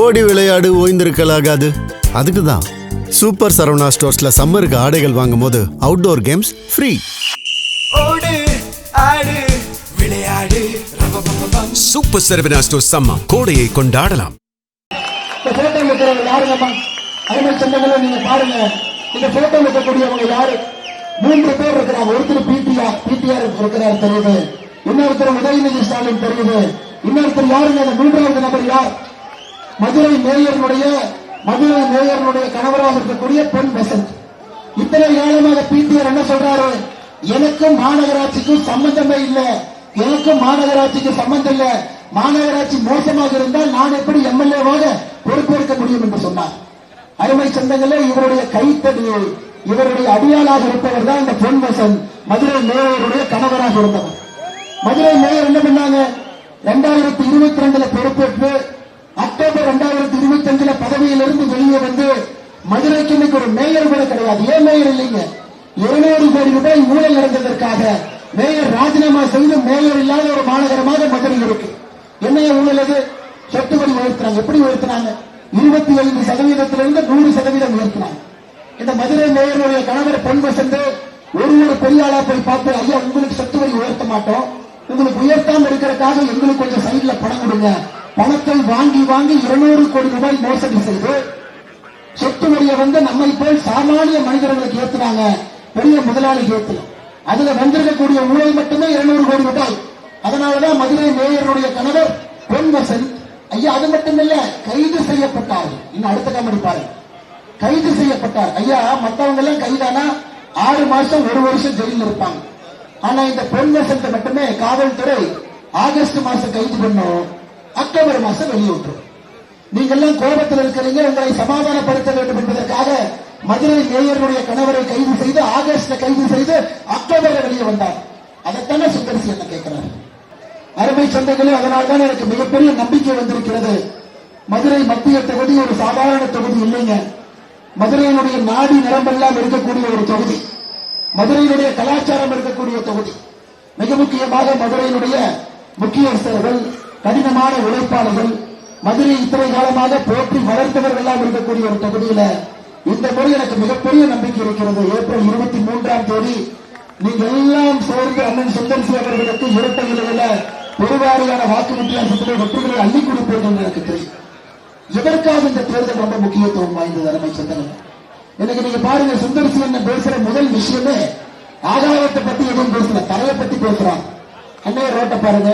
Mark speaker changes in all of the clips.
Speaker 1: ஓடி விளையாடு ஓய்ந்திருக்கலாகாது. அதுக்கு தான் சூப்பர் சரவணா ஸ்டோர்ஸ்ல சம்மருக்கு ஆடைகள் வாங்கும் போது அவுட்டோர் கேம்ஸ் ஃப்ரீ.
Speaker 2: ஓடு ஆடு விளையாடு.
Speaker 3: சூப்பர் சரவணா ஸ்டோர்ஸ் சம்மர் கோடையை கொண்டாடலாம்.
Speaker 4: போட்டோ இருக்கிறவங்க யாருங்கம்மா? அருமை சொந்தங்களும் நீங்க பாருங்க. இந்த போட்டோ இருக்கக்கூடியவங்க யாரு? 3 பேர் இருக்கிறாங்க. ஒருத்தர் பிடிஆர் இருக்கிறார் தெரியுது, இன்னொருத்தர் உதயநிதி ஸ்டாலின் தெரியுது, இன்னொருத்தர் யாருங்க? அந்த 3வது நபர் யார்? மதுரை மேயருடைய கணவராக இருக்கக்கூடிய பொன் வசந்த். இத்தனை காலமாக பிடிஆர் என்ன சொல்றாரு? எனக்கும் மாநகராட்சிக்கும் சம்பந்தமே இல்ல, எனக்கும் மாநகராட்சிக்கு சம்பந்தம் இல்ல, மாநகராட்சி மோசமாக இருந்தால் நான் எப்படி எம்எல்ஏவாக பொறுப்பேற்க முடியும் என்று சொன்னார். அருமை சொந்தங்களே, இவருடைய கைத்தடி, இவருடைய அடியாளாக இருப்பவர் தான் இந்த பொன் வசந்த், மதுரை மேயருடைய கணவராக இருந்தவர். மதுரை மேயர் என்ன பண்ணாங்க? 2022 பொறுப்பேற்று அக்டோபர் 2025 பதவியிலிருந்து வெளியே வந்து மதுரைக்கு இன்னைக்கு ஒரு மேயர் கூட கிடையாது. ஏன் மேயர் இல்லைங்க? 200 கோடி ரூபாய் ஊழல் நடந்ததற்காக மேயர் ராஜினாமா செய்து மேயர் இல்லாத ஒரு மாநகரமாக மதுரை இருக்கு. என்னைய ஊழல் அது? சொத்து வரி உயர்த்தினாங்க. எப்படி உயர்த்தினாங்க? 25%-இருந்து 100% உயர்த்தினாங்க. இந்த மதுரை மேயருடைய கணவர் பொன் வசந்த் ஒரு பெரிய ஆளா போய் பார்த்து, ஐயா உங்களுக்கு சொத்து வரி உயர்த்த மாட்டோம், உங்களுக்கு உயர்த்தாம இருக்கிறதுக்காக எங்களுக்கு கொஞ்சம் சைட்ல பணம் கொடுங்க. பணத்தை வாங்கி 200 கோடி ரூபாய் மோசடி செய்து சொத்து வரியை நம்மை போல் சாமானிய மனிதர்களுக்கு ஏத்துனாங்க, பெரிய முதலாளிக்கு ஏத்தல. அதுல வந்திருக்கக்கூடிய ஊழல் மட்டுமே 200 கோடி ரூபாய். அதனாலதான் மதுரை மேயருடைய கணவர் பொன் வசந்த் ஐயா அது மட்டுமில்ல, கைது செய்யப்பட்டார். இன்னும் அடுத்த காமெடி பாருங்க, கைது செய்யப்பட்டார். ஐயா மத்தவங்க எல்லாம் கைதானா 6 மாசம் 1 வருஷம் ஜெயிலில் இருப்பாங்க. ஆனா இந்த பொன் வசந்த் மட்டுமே காவல்துறை ஆகஸ்ட் மாசம் கைது பண்ணும், அக்டோபர் மாசம் வெளியிட்டுரும். நீங்க எல்லாம் கோபத்தில் இருக்கிறீங்க, உங்களை சமாதானப்படுத்த வேண்டும் என்பதற்காக மதுரை மேயருடைய கணவரை கைது செய்து ஆகஸ்ட்ல கைது செய்து அக்டோபர்ல வெளியே வந்தார். அதைத்தானே சுந்தரசி என்ன கேட்கிறார். அருமை சொந்தங்களே, அதனால்தான் எனக்கு மிகப்பெரிய நம்பிக்கை வந்திருக்கிறது. மதுரை மத்திய தொகுதி ஒரு சாதாரண தொகுதி இல்லைங்க. மதுரையினுடைய நாடி நிரம்பெல்லாம் இருக்கக்கூடிய ஒரு தொகுதி, மதுரையினுடைய கலாச்சாரம் இருக்கக்கூடிய தொகுதி. மிக முக்கியமாக மதுரையினுடைய முக்கியஸ்தர்கள், கடினமான உழைப்பாளர்கள், மதுரை இத்தனை காலமாக போற்றி வளர்த்தவர்கள் எல்லாம் இருக்கக்கூடிய ஒரு தொகுதியில இந்த முறை எனக்கு மிகப்பெரிய நம்பிக்கை இருக்கிறது. ஏப்ரல் 23ஆம் தேதி நீங்க எல்லாம் சேர்ந்து அண்ணன் சுந்தர்சி அவர்களுக்கு இரட்டை இலையில பெருவாரியான வாக்கு வித்தியாசத்தில் வெற்றிகளை அள்ளி கொடுப்பீர்கள் என்று எனக்கு தெரியும். எதற்காக இந்த தேர்தல் ரொம்ப முக்கியத்துவம் வாய்ந்தது அருமை சொந்தங்கள்? எனக்கு நீங்க பாருங்க, சுந்தர்சி என்ன பேசுற முதல் விஷயமே ஆகாயத்தை பத்தி எதுவும் பேசல, தரையை பத்தி பேசுறாங்க. அண்ணே ரோட்டை பாருங்க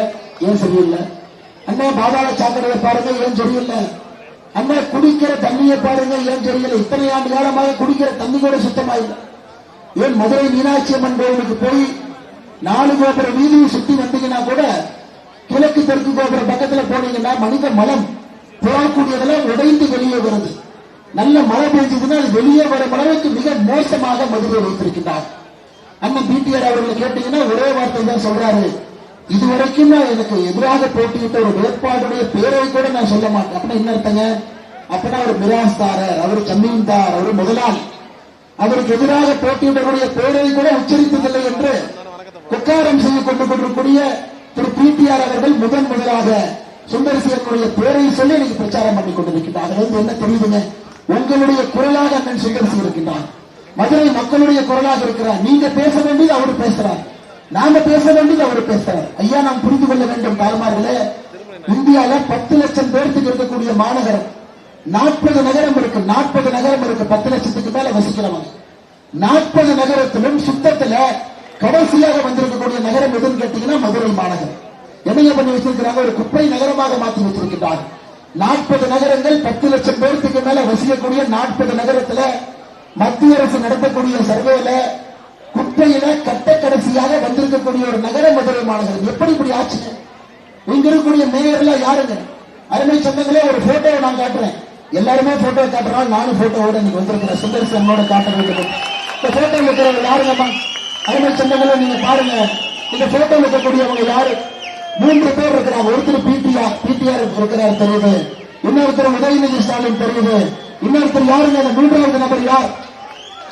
Speaker 4: ஏன் சரியில்லை, அண்ணா பாதாள சாக்கடையை பாருங்க ஏன் சரியில்லை, அண்ணா குடிக்கிற தண்ணியை பாருங்க ஏன் சரியில்லை. இத்தனை ஆண்டு காலமாக குடிக்கிற தண்ணி கூட சுத்தமா இல்லை. ஏன் மதுரை மீனாட்சி அம்மன் கோவிலுக்கு போய் 4 கோபுர வீதியை சுத்தி வந்தீங்கன்னா கூட கிழக்கு தெற்கு கோபுர பக்கத்துல போனீங்கன்னா மனித மலம் போகக்கூடியதெல்லாம் உடைந்து வெளியே வருது. நல்ல மழை பெஞ்சதுன்னா அது வெளியே வரும் அளவுக்கு மிக மோசமாக மதுரை வைத்திருக்கிறார். அண்ணன் பிடிஆர் அவர்களை கேட்டீங்கன்னா ஒரே வார்த்தை தான் சொல்றாரு, இதுவரைக்கும் நான் எனக்கு எதிராக போட்டியிட்ட ஒரு வேட்பாளருடைய பேரை கூட நான் சொல்ல மாட்டேன். அப்படின்னா என்ன அர்த்தங்க? அப்படின்னா அவர் மிராஸ்தாரர், அவர் ஜமீன்தார், அவர் முதலாளி, அவருக்கு எதிராக போட்டியிடக்கூடிய பேரை கூட உச்சரித்ததில்லை என்று குக்காரம் செய்து கொண்டிருக்கக்கூடிய திரு பிடிஆர் அவர்கள் முதலாக சுந்தரசியனுடைய பேரை சொல்லி எனக்கு பிரச்சாரம் பண்ணி கொண்டிருக்கிறார். அதுல என்ன தெரியுதுங்க? உங்களுடைய குரலாக அண்ணன் சுந்தரசி இருக்கின்றார், மதுரை மக்களுடைய குரலாக இருக்கிறார். நீங்க பேச வேண்டியது அவர் பேசுறார், நாம பேச வேண்டியது அவர் பேசுறார். ஐயா நாம் புரிந்து கொள்ள வேண்டும் தாய்மார்களே, இந்தியாவில 10 லட்சம் பேருக்கு இருக்கக்கூடிய மாநகரம் 40 நகரம் இருக்கு. 40 நகரம் இருக்கு, 10 லட்சத்துக்கு மேல வசிக்கிறவங்க. 40 நகரத்திலும் சுத்தத்துல கடைசியாக வந்திருக்கக்கூடிய நகரம் எதுன்னு கேட்டீங்கன்னா மதுரை மாநகரம். என்ன பண்ணி வச்சிருக்கிறாங்க? ஒரு குப்பை நகரமாக மாற்றி வச்சிருக்கிறார். 40 நகரங்கள் 10 லட்சம் பேருக்கு மேல வசிக்கக்கூடிய 40 நகரத்துல மத்திய அரசு நடத்தக்கூடிய சர்வேல குப்பையில கட்ட கடைசியாக வந்திருக்கக்கூடிய ஒரு நகரம் மதுரை மாநகரம். எப்படி இப்படி ஆச்சு? இங்க இருக்கக்கூடிய மேயர்ல யாருங்க? அருமை சொந்தங்களே, ஒரு போட்டோவை நான் காட்டுறேன். எல்லாருமே போட்டோ காட்டுறாங்க, நானும் போட்டோவோட நீங்க வந்திருக்கிறேன். சுந்தரசி அம்மோட காட்ட வேண்டும். இந்த போட்டோ இருக்கிறவங்க யாருங்கம்மா? அருமை சொந்தங்களே நீங்க பாருங்க, இந்த போட்டோ இருக்கக்கூடியவங்க யாரு? 3 பேர் இருக்கிறாங்க. ஒருத்தர் பிடிஆர் இருக்கிறார் தெரியுது, இன்னொருத்தர் உதயநிதி ஸ்டாலின் தெரியுது, இன்னொருத்தர் யாருங்க? அந்த 3வது நபர் யார்?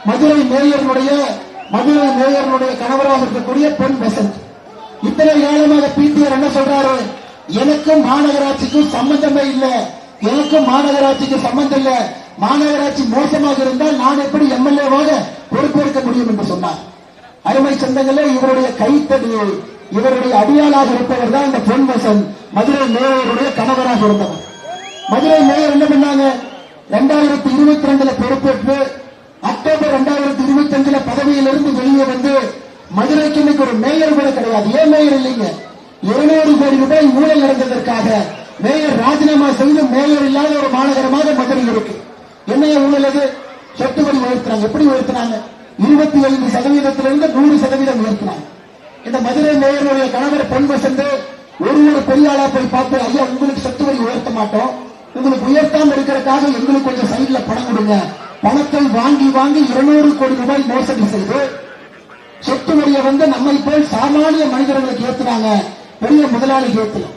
Speaker 4: மதுரை மேயருடைய கணவராக இருக்கக்கூடிய பொன் வசந்த். இத்தனை காலமாக பிடிஆர் என்ன சொல்றாரு? எனக்கும் மாநகராட்சிக்கும் சம்பந்தமே இல்லை, எனக்கும் மாநகராட்சிக்கு சம்பந்தம் இல்ல, மாநகராட்சி மோசமாக இருந்தால் நான் எப்படி எம்எல்ஏவாக பொறுப்பேற்க முடியும் என்று சொன்னார். அருமை சொந்தங்களே, இவருடைய கைத்தடி, இவருடைய அடியாளாக இருப்பவர் தான் இந்த பொன்வசன், மதுரை மேயருடைய கணவராக இருந்தவர். மதுரை மேயர் என்ன பண்ணாங்க, 2022 பொறுப்பேற்று அக்டோபர் 2025 பதவியிலிருந்து வெளியே வந்து மதுரைக்கு இன்னைக்கு ஒரு மேயர் கூட கிடையாது. ஏன் மேயர் இல்லைங்க? 200 கோடி ரூபாய் ஊழல் நடந்ததற்காக மேயர் ராஜினாமா செய்து மேயர் இல்லாத ஒரு மாநகரமாக மதுரை இருக்கு. என்ன ஊழல் அது? சொத்து வரி உயர்த்தினாங்க. எப்படி உயர்த்தினாங்க? 25%-இருந்து 100% உயர்த்தினாங்க. இந்த மதுரை மேயருடைய கணவர் பொன்வசந்த் ஒரு பெரிய ஆளா போய் பார்த்து, ஐயா உங்களுக்கு சொத்து வரி உயர்த்த மாட்டோம், உங்களுக்கு உயர்த்தாம இருக்கிறதுக்காக எங்களுக்கு கொஞ்சம் சைட்ல பணம் கொடுங்க. பணத்தை வாங்கி 200 கோடி ரூபாய் மோசடி செய்து சொத்து வரியை நம்மை போல் சாமானிய மனிதர்களுக்கு ஏத்துனாங்க, பெரிய முதலாளிக்கு ஏத்தல.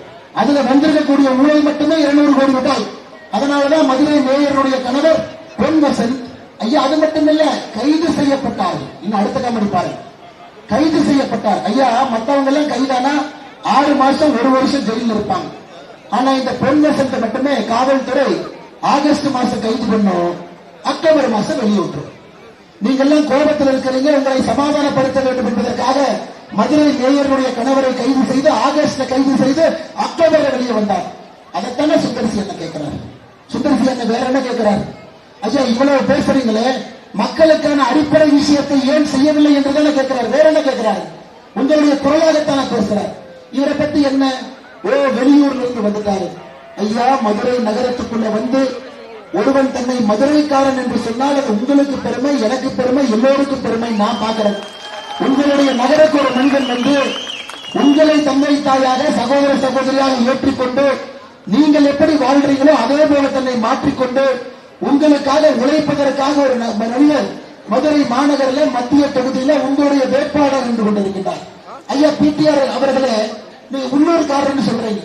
Speaker 4: அதுல வந்திருக்கக்கூடிய ஊழல் மட்டுமே 200 கோடி ரூபாய். அதனாலதான் மதுரை மேயருடைய கணவர் பொன்வசந்த் ஐயா அது மட்டும் இல்ல, கைது செய்யப்பட்டார். இன்னும் அடுத்த காமெடி பாருங்க, கைது செய்யப்பட்டார். ஐயா மத்தவங்க எல்லாம் கைதானா 6 மாசம் 1 வருஷம் ஜெயிலில் இருப்பாங்க. ஆனா இந்த பொன்வசந்த் மட்டுமே காவல்துறை ஆகஸ்ட் மாசம் கைது பண்ணும், அக்டோபர் மாசம் வெளியே விட்டுரும். நீங்க எல்லாம் கோபத்தில் இருக்கிறீங்க, உங்களை சமாதானப்படுத்த வேண்டும் என்பதற்காக மதுரை மேயருடைய கணவரை கைது செய்து ஆகஸ்ட்ல கைது செய்து அக்டோபர்ல வெளியே வந்தார். அதைத்தானே சுந்தரசி என்ன கேட்கிறார். சுந்தரசி என்ன வேற என்ன கேட்கிறார்? ஐயா இவ்வளவு பேசுறீங்களே, மக்களுக்கான அடிப்படை விஷயத்தை ஏன் செய்யவில்லை என்றுதானே கேட்கிறார். வேற என்ன கேட்கிறார்? உங்களுடைய குரலாகத்தான பேசுறார். இவரை பத்தி என்ன? ஓ வெளியூர்ல இருந்து வந்துட்டாரு. ஐயா மதுரை நகரத்துக்குள்ள வந்து ஒருவன் தன்னை மதுரைக்காரன் என்று சொன்னால் அது உங்களுக்கு பெருமை, எனக்கு பெருமை, எல்லோருக்கும் பெருமை. நான் பார்க்கிறேன், உங்களுடைய நகருக்கு ஒரு மனிதன் வந்து உங்களை தந்தை தாயாக சகோதர சகோதரியாக ஏற்றிக்கொண்டு நீங்கள் எப்படி வாழ்றீங்களோ அதே போல தன்னை மாற்றிக்கொண்டு உங்களுக்காக உழைப்பதற்காக ஒரு நடிகர் மதுரை மாநகரில் மத்திய தொகுதியில உங்களுடைய வேட்பாளர் என்று கொண்டிருக்கிறார். ஐயா பிடிஆர் அவர்களே, நீங்க உள்ளூர்காரர்னு சொல்றீங்க.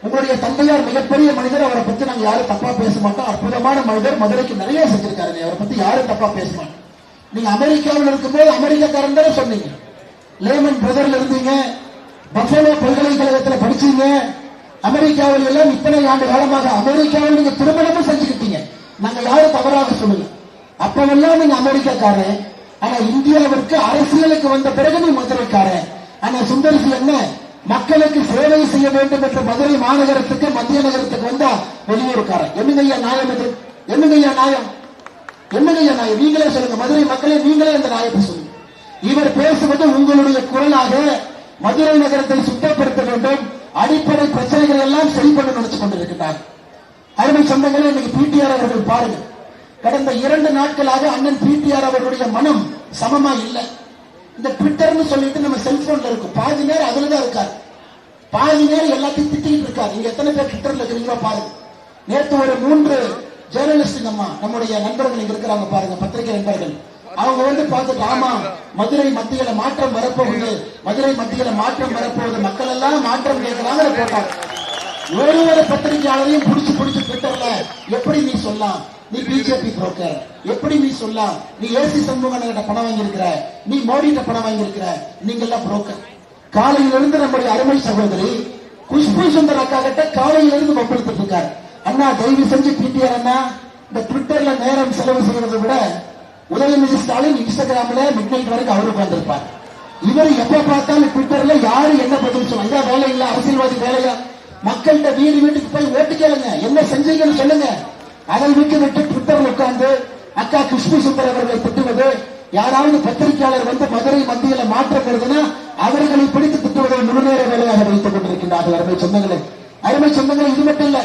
Speaker 4: உங்களுடைய தந்தையார் மிகப்பெரிய மனிதர், அவரை பத்தி நாங்க யாரும் தப்பா பேச மாட்டோம். அற்புதமான மனிதர், மதுரைக்கு நிறைய செஞ்சிருக்காரு, அவரை பத்தி யாரும் தப்பா பேச மாட்டோம். நீங்க அமெரிக்காவில் இருக்கும்போது அமெரிக்காக்காரன் தானே சொன்னீங்க. லேமன் பிரதர்ல இருந்தீங்க, பஃபலோ பல்கலைக்கழகத்தில் படிச்சீங்க. அமெரிக்காவில் எல்லாம் இத்தனை ஆண்டு காலமாக அமெரிக்காவில் நீங்க திருமணமும் செஞ்சுக்கிட்டீங்க. நாங்க யாரும் தவறாக சொல்லல. அப்பவெல்லாம் நீங்க அமெரிக்காக்காரன். ஆனா இந்தியாவிற்கு அரசியலுக்கு வந்த பிறகு நீ மதுரைக்காரன். ஆனா சுந்தரசி என்ன, மக்களுக்கு சேவை செய்ய வேண்டும் என்ற மதுரை மாநகரத்துக்கு மத்திய நகரத்துக்கு வந்தா வெளியூருக்காரன். என்னங்கய்யா நியாயம் இது? என்னங்கய்யா நியாயம்? என்னங்கய்யா நியாயம்? நீங்களே சொல்லுங்க, மதுரை மக்களே நீங்களே அந்த நியாயத்தை சொல்லுங்க. இவர் பேசுவது உங்களுடைய குரலாக மதுரை நகரத்தை சுத்தப்படுத்த வேண்டும், அடிப்படை பிரச்சனைகள் எல்லாம் சரி பண்ண நினைச்சு கொண்டிருக்கிறார். அருமை சொந்தங்களே, இன்னைக்கு பிடிஆர் அவர்கள் பாருங்க, கடந்த 2 நாட்களாக அண்ணன் பிடிஆர் அவர்களுடைய மனம் சமமா இல்லை. இந்த ட்விட்டர்னு சொல்லிட்டு நம்ம செல்போன்ல இருக்கும், பாதி நேரம் அதுலதான் இருக்காரு, பாதி நேரம் எல்லாத்தையும் திட்டிட்டு இருக்காரு. நீங்க எத்தனை பேர் ட்விட்டர்ல இருக்கிறீங்களோ பாருங்க. நேற்று ஒரு 3 ஜேர்னலிஸ்ட் நம்முடைய நண்பர்கள் இங்க இருக்கிறாங்க பாருங்க, பத்திரிகை நண்பர்கள். அவங்க பார்த்துட்டு, ஆமா மதுரை மத்தியில மாற்றம் வரப்போகுது, மதுரை மத்தியில மாற்றம் வரப்போகுது, மக்கள் எல்லாம் மாற்றம் கேட்கிறாங்க போட்டாங்க. ஒரு பத்திரிகையாளரையும் பிடிச்சு ட்விட்டர்ல எப்படி நீ சொல்லலாம், நீ பிஜேபி புரோக்கர், எப்படி நீ சொல்லலாம், நீ ஏசி சண்முகன் பணம் வாங்கியிருக்கிற, நீ மோடி பணம் வாங்கியிருக்கிற, நீங்க எல்லாம் புரோக்கர். காலையிலிருந்து நம்முடைய அருமை சகோதரி குஷ்பு சுந்தர் அக்கா கிட்ட காலையிலிருந்து வம்பிழுத்துட்டு இருக்காரு. அண்ணா தயவு செஞ்சு பிடிஆர் அண்ணா, இந்த ட்விட்டர்ல நேரம் செலவு செய்யறதை விட உதயநிதி ஸ்டாலின் இன்ஸ்டாகிராம்ல மிட் நைட் வரைக்கும் அவரு உட்கார்ந்திருப்பார். இவர் எப்ப பார்த்தாலும் ட்விட்டர்ல யாரு என்ன பதில் சொல்லுவாங்க, இதான் வேலை இல்ல, அரசியல்வாதி வேலையா? மக்கள்கிட்ட வீட்டுக்கு போய் ஓட்டு கேளுங்க, என்ன செஞ்சீங்கன்னு சொல்லுங்க. அதை விட்டு ட்விட்டர்ல உட்கார்ந்து அக்கா குஷ்பு சுந்தர் அவர்களை திட்டுவது, யாராவது பத்திரிகையாளர் மதுரை மத்தியில மாற்றம் வருதுன்னா அவர்களை பிடித்து திட்டுவதை முழுநேர வேலையாக வைத்துக் கொண்டிருக்கின்றார்கள். அருமை சொந்தங்களே, இது மட்டும் இல்ல,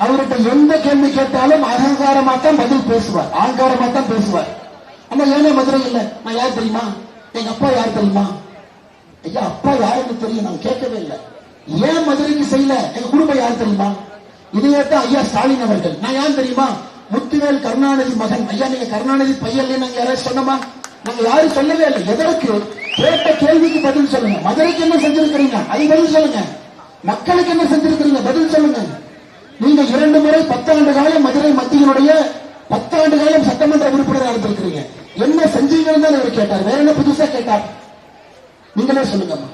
Speaker 4: அவர்கிட்ட எந்த கேள்வி கேட்டாலும் அகங்காரமா தான் பதில் பேசுவார், ஆங்காரமா தான் பேசுவார். ஆனா ஏன்னா மதுரை இல்ல, நான் யார் தெரியுமா, எங்க அப்பா யார் தெரியுமா? ஐயா அப்பா யாருன்னு தெரியும், நான் கேட்கவே இல்லை. ஏன் மதுரைக்கு செய்யல, எங்க குடும்பம் யார் தெரியுமா? இதையேத்தான் ஐயா ஸ்டாலின் அவர்கள், நான் யார் தெரியுமா, முத்துவேல் கருணாநிதி மகன். ஐயா நீங்க கருணாநிதி பையன் நாங்க யாராவது சொன்னோமா? நாங்க யாரும் சொல்லவே இல்லை. எதற்கு? கேட்ட கேள்விக்கு பதில் சொல்லுங்க. மதுரைக்கு என்ன செஞ்சிருக்கிறீங்க அது பதில் சொல்லுங்க, மக்களுக்கு என்ன செஞ்சிருக்கிறீங்க பதில் சொல்லுங்க. நீங்க 2 முறை 10 ஆண்டு காலம் மதுரை மத்தியினுடைய 10 ஆண்டு காலம் சட்டமன்ற உறுப்பினராக இருந்திருக்கிறீங்க, என்ன செஞ்சீங்கன்னு தான் அவர் கேட்டார், வேற என்ன புதுசா கேட்டார்? நீங்களே சொல்லுங்கம்மா.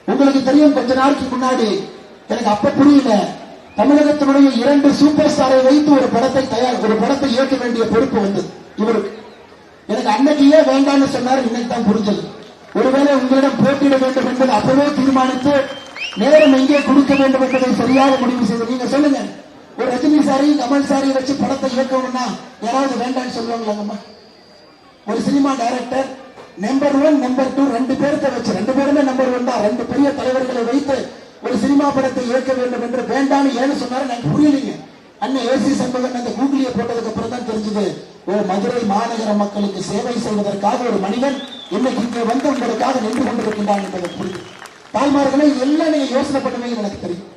Speaker 4: உங்களுக்கு தெரியும், கொஞ்ச நாளைக்கு முன்னாடி எனக்கு அப்ப புரியல, தமிழகத்தினுடைய 2 சூப்பர் ஸ்டாரை வைத்து ஒரு படத்தை இயக்க வேண்டிய பொறுப்பு வந்தது இவருக்கு. எனக்கு அன்னைக்கு ஏன் வேண்டாம்னு சொன்னார், இன்னைக்கு தான் புரிஞ்சது. ஒருவேளை உங்களிடம் போட்டியிட வேண்டும் என்பது அப்பவே தீர்மானித்து நேரம் எங்கே கொடுக்க வேண்டும் என்பதை சரியாக முடிவு செய்து. நீங்க சொல்லுங்க, ஒரு ரஜினி சாரி கமல் சாரி வச்சு படத்தை இயக்கணும்னா யாராவது வேண்டாம்னு சொல்லுவாங்களாங்கம்மா? ஒரு சினிமா டைரக்டர் நம்பர் 1 நம்பர் 2 2 பேர்த்த வச்சு, 2 பேருமே நம்பர் 1 தான், 2 பெரிய தலைவர்களை வைத்து ஒரு சினிமா படத்தை இயக்க வேண்டும் என்று வேண்டாம்னு ஏன்னு சொன்னாரு எனக்கு புரியலீங்க. அண்ணன் ஏசி சண்முகன் அந்த கூகுளியை போட்டதுக்கு அப்புறம் தான் தெரிஞ்சது, ஒரு மதுரை மாநகர மக்களுக்கு சேவை செய்வதற்காக ஒரு மனிதன் இன்னைக்கு இங்கே வந்து உங்களுக்காக நின்று கொண்டிருக்கின்றான் என்பதை புரியுது. தாய்மார்களே, இதெல்லாம் நீங்க யோசனை பண்ணுவீங்கன்னு எனக்கு தெரியும்.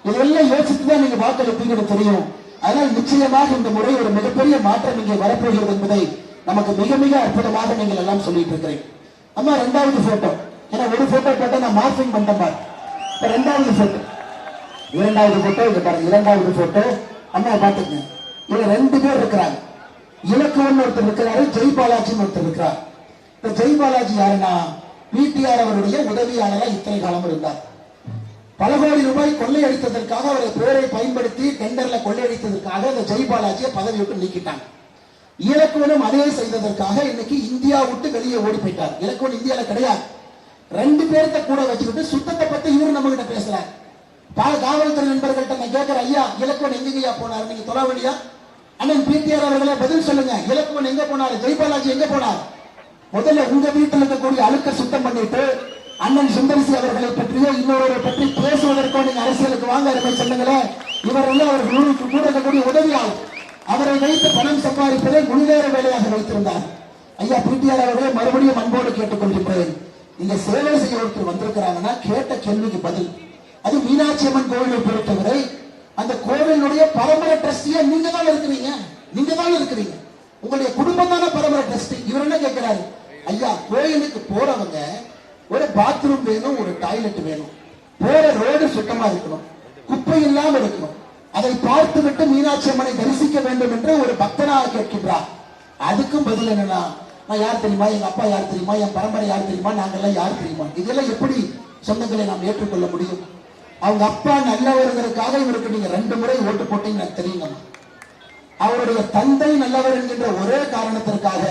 Speaker 4: இதெல்லாம் யோசித்துதான் நீங்க வாக்களிப்பீங்கன்னு தெரியும். அதனால் நிச்சயமாக இந்த முறை ஒரு மிகப்பெரிய மாற்றம் இங்கே வரப்போகிறது என்பதை நமக்கு மிக மிக அற்புதமாக நீங்கள் எல்லாம் சொல்லிட்டு இருக்கிறேன். அம்மா 2வது போட்டோ, ஏன்னா ஒரு போட்டோ போட்டா நான் மார்க்கிங் பண்ணேன் பாரு. 2வது போட்டோ இங்க பாருங்க. 2வது போட்டோ அம்மா பாத்துங்க. இதுல 2 பேர் இருக்கிறாங்க. இலக்குவன் ஒருத்தர் இருக்கிறாரு, ஜெய்பாலாஜின்னு ஒருத்தர் இருக்கிறார். இந்த ஜெய்பாலாஜி யாருன்னா பிடிஆர் அவருடைய உதவியாளரா இத்தனை காலம் இருந்தார். பல கோடி ரூபாய் கொள்ளையடித்ததற்காக அவரை பேரை பயன்படுத்தி டெண்டர்ல கொள்ளையடித்ததற்காக இந்த ஜெய்பாலாஜியை பதவி விட்டு நீக்கிட்டாங்க. இலக்குவனும் அதே செய்ததற்காக இன்னைக்கு இந்தியா விட்டு வெளியே ஓடி போயிட்டார். இலக்குவன் இந்தியால கிடையாது. 2 பேர்த்த கூட வச்சுக்கிட்டு சுத்தத்தை பத்தி இவரு நம்ம கிட்ட பேசுறாரு. காவல்துறை நண்பர்கள்ட்ட நான் கேட்கிறேன், ஐயா இலக்குவன் எங்கேயா போனாரு? நீங்க தொலைவழியா அண்ணன் பிடிஆர் அவர்களே பதில் சொல்லுங்க. இலக்குவன் எங்க போனாரு? ஜெய்பாலாஜி எங்க போனார்? முதல்ல உங்க வீட்டில் இருக்கக்கூடிய அழுக்க சுத்தம் பண்ணிட்டு அண்ணன் சுந்தரிசி அவர்களை பற்றியோ இன்னொருவரை பற்றி பேசுவதற்கோ நீங்க அரசியலுக்கு வாங்க அருமை சொன்னங்களே. இவரெல்லாம் அவர்களுக்கு கூட இருக்கக்கூடிய உதவியாளர். அவரை வைத்து பணம் சம்பாதிப்பதை முழுநேர வேலையாக வைத்திருந்தார். ஐயா பிடிஆர் அவர்களே, மறுபடியும் அன்போடு கேட்டுக்கொள்கின்றேன். நீங்க சேவை செய்ய ஒருத்தர் வந்திருக்கிறாங்கன்னா கேட்ட கேள்விக்கு பதில். அது மீனாட்சி அம்மன் கோவிலை பொறுத்தவரை அந்த கோவிலுடைய பரம்பரை ட்ரஸ்டியா நீங்க தான் இருக்கிறீங்க. உங்களுடைய குடும்பம் தானே பரம்பரை ட்ரஸ்டி. இவர் என்ன கேட்கிறாரு? ஐயா கோயிலுக்கு போறவங்க ஒரு பாத்ரூம் வேணும், ஒரு டாய்லெட் வேணும், போற ரோடு சுத்தமா இருக்கணும், குப்பை இல்லாம இருக்கணும், அதை பார்த்து விட்டு மீனாட்சி அம்மனை தரிசிக்க வேண்டும் என்று ஒரு பக்தனாக கேட்கின்றார். அதுக்கும் பதில் என்னன்னா, நான் யார் தெரியுமா, எங்க அப்பா யார் தெரியுமா, என் பரம்பரை யார் தெரியுமா, நாங்கெல்லாம் யார் தெரியுமா? இதெல்லாம் எப்படி சொந்தங்களை நாம் ஏற்றுக்கொள்ள முடியும்? அவங்க அப்பா நல்லவர்களுக்காக இவருக்கு நீங்க 2 முறை ஓட்டு போட்டீங்க எனக்கு தெரியுங்க. அவருடைய தந்தை நல்லவர் என்கின்ற ஒரே காரணத்திற்காக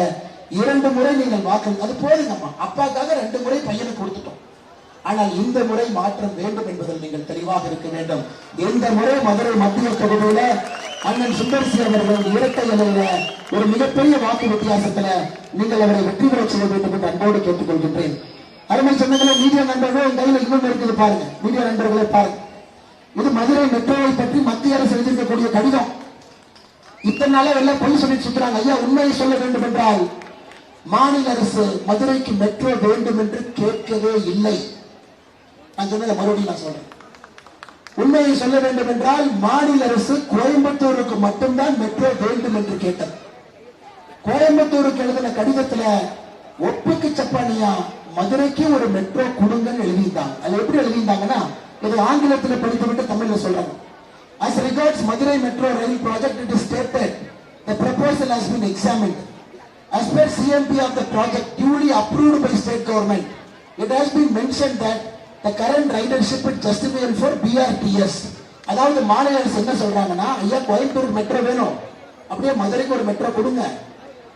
Speaker 4: 2 முறை நீங்கள் வாக்களி, அது போதுங்கம்மா. அப்பாக்காக 2 முறை பையனுக்கு கொடுத்துட்டோம். ஆனால் இந்த முறை மாற்றம் வேண்டும் என்பதில் நீங்கள் தெளிவாக இருக்க வேண்டும். இந்த முறை மதுரை மத்திய தொகுதியில அண்ணன் சுந்தர்சி அவர்கள் இரட்டை இலையில ஒரு மிகப்பெரிய வாக்கு வித்தியாசத்துல நீங்கள் அவரை வெற்றி பெற செய்ய வேண்டும் என்று அன்போடு கேட்டுக்கொள்கின்றேன். அருமை சொந்தங்களே, மீடியா நண்பர்களே, கையில் இன்னொன்று இருக்குது பாருங்க. மீடியா நண்பர்களை பாருங்க. இது மதுரை மெட்ரோவை பற்றி மத்திய அரசு எழுதியிருக்கக்கூடிய கடிதம். இத்தனை நாளா எல்லாம் பொய் சொல்லி சுற்றுறாங்க. ஐயா உண்மையை சொல்ல வேண்டும் என்றால் மாநில அரசு மதுரைக்கு மெட்ரோ வேண்டும் என்று கேட்கவே இல்லை. நான் சொன்னதை மறுபடியும் நான் சொல்றேன். உண்மையை சொல்ல வேண்டும் என்றால் மாநில அரசு கோயம்புத்தூருக்கு மட்டும்தான் மெட்ரோ வேண்டும் என்று கேட்டது. கோயம்புத்தூருக்கு எழுதின கடிதத்துல ஒப்புக்கு சப்பானியா மதுரைக்கு ஒரு மெட்ரோ கொடுங்கன்னு எழுதியிருந்தாங்க. அது எப்படி எழுதியிருந்தாங்கன்னா, இது ஆங்கிலத்தில் படித்துவிட்டு தமிழ்ல சொல்றாங்க. As regards Madurai Metro Rail project, it is stated the proposal has been examined. As per CMP of the project duly approved by state government, it has been mentioned that the current ridership is justifiable for BRTS. அதாவது மாநில அரசு என்ன சொல்றாங்கன்னா, ஐயா Coimbatore metro வேணும், அப்படியே மதுரைக்கு ஒரு மெட்ரோ கொடுங்க.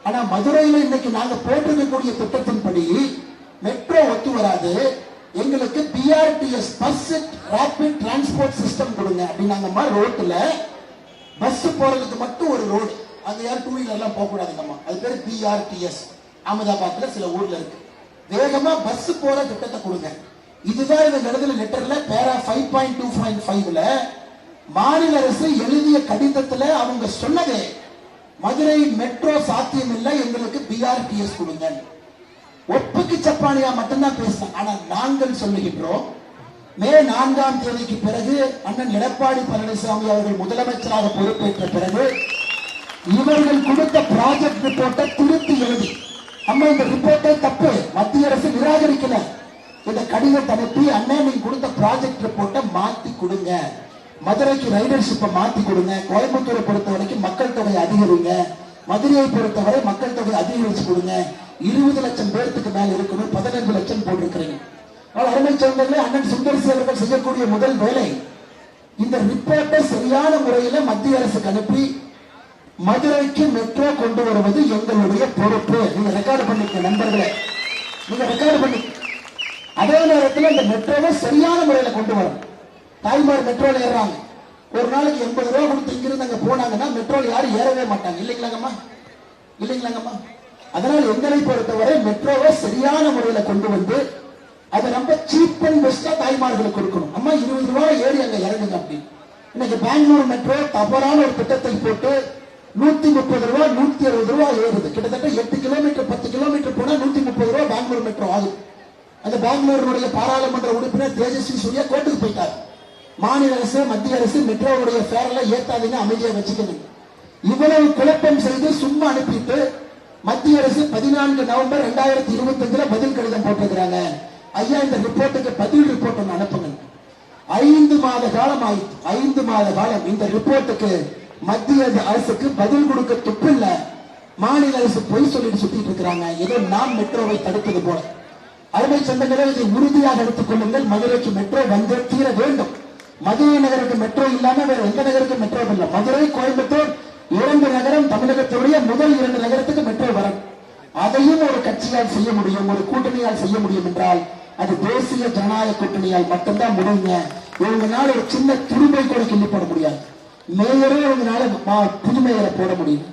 Speaker 4: ஆனா மதுரையில இன்னைக்கு நாங்க போட்டிருக்கக்கூடிய திட்டத்தின்படி மெட்ரோ ஒத்து வராது, எங்களுக்கு BRTS bus rapid transport system கொடுங்க அப்படின்னாங்கம்மா. ரோட்ல பஸ் போறதுக்கு மட்டும் ஒரு ரோடு, அங்க யாரும் 2 வீலர் எல்லாம் போக கூடாதுங்கம்மா. அது பேரு பிஆர்டிஎஸ். அகமதாபாத்ல சில ஊர்ல இருக்கு. வேகமா பஸ் போற திட்டத்தை கொடுங்க. இதுதான் இந்த எழுதின லெட்டர்ல பேரா 5.2.5ல மாநில அரசு எழுதிய கடிதத்துல அவங்க சொன்னதே, மதுரை மெட்ரோ சாத்தியம் இல்லை, எங்களுக்கு பிஆர்டிஎஸ் கொடுங்க. ஒப்புக்கு சப்பானியா மட்டும்தான் பேசினாங்க. ஆனா நாங்கள் சொல்லுகின்றோம், மே 4ஆம் தேதிக்கு பிறகு அண்ணன் எடப்பாடி பழனிசாமி அவர்கள் முதலமைச்சராக பொறுப்பேற்ற பிறகு இவர்கள் கொடுத்த ப்ராஜெக்ட் ரிப்போர்ட்டை திருத்தி எழுதி, அம்மா இந்த ரிப்போர்ட்டை தப்பு, மத்திய அரசு நிராகரிக்கல, இந்த கடிதத்தை அனுப்பி அண்ணன் நீங்க கொடுத்த ப்ராஜெக்ட் ரிப்போர்ட்டை மாத்தி கொடுங்க, மதுரைக்கு ரைடர்ஷிப்பை மாத்தி கொடுங்க, கோயம்புத்தூரை பொறுத்த வரைக்கும் மக்கள் தொகை அதிகரிங்க, மதுரையை பொறுத்தவரை மக்கள் தொகை அதிகரிச்சு கொடுங்க, 20 லட்சம் பேருக்கு மேல இருக்கணும், 15 லட்சம் போட்டிருக்கிறீங்க. அருமை சொந்தங்களே, அண்ணன் சுந்தர்சி அவர்கள் செய்யக்கூடிய முதல் வேலை இந்த ரிப்போர்ட்டை சரியான முறையில மத்திய அரசுக்கு அனுப்பி மதுரைக்கு மெட்ரோ கொண்டு வருவது எங்களுடைய பொறுப்பு. நீங்க ரெக்கார்டு பண்ணிக்க நண்பர்களே, நீங்க ரெக்கார்டு பண்ணி அதே நேரத்தில் இந்த மெட்ரோவை சரியான முறையில கொண்டு வரும். தாய்மார் மெட்ரோல ஏறாங்க, ஒரு நாளைக்கு 80 ரூபாய் கொடுத்து இங்கிருந்து அங்க போனாங்கன்னா மெட்ரோல யாரும் ஏறவே மாட்டாங்க. இல்லைங்களாங்கம்மா, இல்லைங்களாங்கம்மா. அதனால் எங்களை பொறுத்தவரை மெட்ரோவை சரியான முறையில கொண்டு வந்து அதை ரொம்ப சீப் அண்ட் பெஸ்டா தாய்மார்களுக்கு கொடுக்கணும். அம்மா 20 ரூபாய் ஏறி அங்க இறங்குங்க அப்படின்னு. இன்னைக்கு பெங்களூர் மெட்ரோ தவறான ஒரு திட்டத்தை போட்டு 130 ரூபாய் 160 ரூபாய் ஏறுது. கிட்டத்தட்ட 8 கிலோமீட்டர் 10 கிலோமீட்டர் போனா 130 ரூபாய் பெங்களூர் மெட்ரோ ஆகுது. அந்த பெங்களூருடைய பாராளுமன்ற உறுப்பினர் தேஜஸ்வி சூர்யா கோர்ட்டுக்கு போயிட்டார். மாநில அரசு மத்திய அரசு மெட்ரோவுடைய ஃபேர்ல ஏத்தாதீங்க, அமைதியா வச்சுக்கணும். இவ்வளவு குழப்பம் செய்து சும்மா அனுப்பிட்டு மத்திய அரசு 14 நவம்பர் 2025 பதில் கடிதம் போட்டிருக்கிறாங்க. ஐயா இந்த ரிப்போர்ட்டுக்கு பதில் ரிப்போர்ட் ஒன்று அனுப்புங்க. 5 மாத காலம் ஆயிடுச்சு. 5 மாத காலம் இந்த ரிப்போர்ட்டுக்கு மத்திய அரசுக்கு பதில் கொடுக்க துப்பு இல்ல. மாநில அரசு பொய் சொல்லிட்டு சுத்திட்டு இருக்கிறாங்க, ஏதோ நாம் மெட்ரோவை தடுப்பது போல. அருமை சொந்தங்களே, இதை உறுதியாக எடுத்துக் கொள்ளுங்கள். மதுரைக்கு மெட்ரோ வந்து தீர வேண்டும். மதுரை நகருக்கு மெட்ரோ இல்லாம வேற எந்த நகருக்கு மெட்ரோ இல்லை. மதுரை, கோயம்புத்தூர் 2 நகரம் தமிழகத்துடைய முதல் 2 நகரத்துக்கு மெட்ரோ வரும். அதையும் ஒரு கட்சியால் செய்ய முடியும், ஒரு கூட்டணியால் செய்ய முடியும் என்றால் அது தேசிய ஜனநாயக கூட்டணியால் மட்டும்தான் முடியுங்க. இவங்கனால ஒரு சின்ன துரும்பை கூட கிள்ளி போட முடியாது. மேயரே இவங்கனால புது மேயரை போட முடியும்,